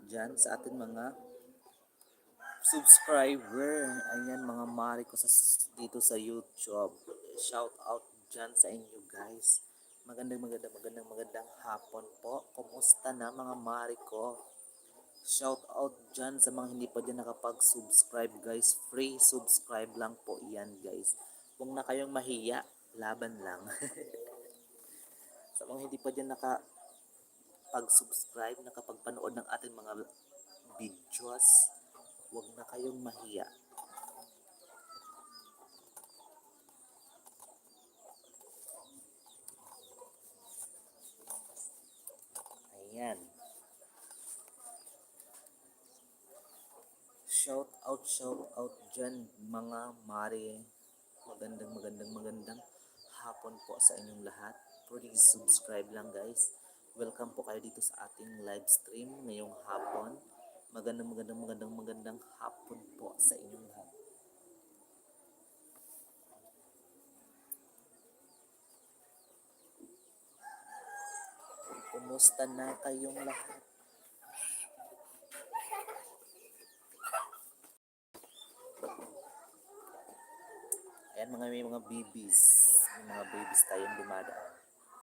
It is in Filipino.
dyan sa ating mga subscriber. Ayan mga mari ko dito sa YouTube. Shout out dyan sa inyo guys. Magandang hapon po. Kumusta na mga mari ko? Shout out dyan sa mga hindi pa dyan nakapag-subscribe guys. Free subscribe lang po yan guys. Huwag na kayong mahiya. Laban lang. Sa mga hindi pa dyan nakapag-subscribe, nakapagpanood ng ating mga videos, huwag na kayong mahiya. Ayan. Shout out dyan mga mare. Magandang hapon po sa inyong lahat. Please subscribe lang guys. Welcome po kayo dito sa ating live stream ngayong hapon. Magandang hapon po sa inyong lahat. Kumusta na kayong lahat? Ayan may mga babies. May mga babies tayong dumadaan.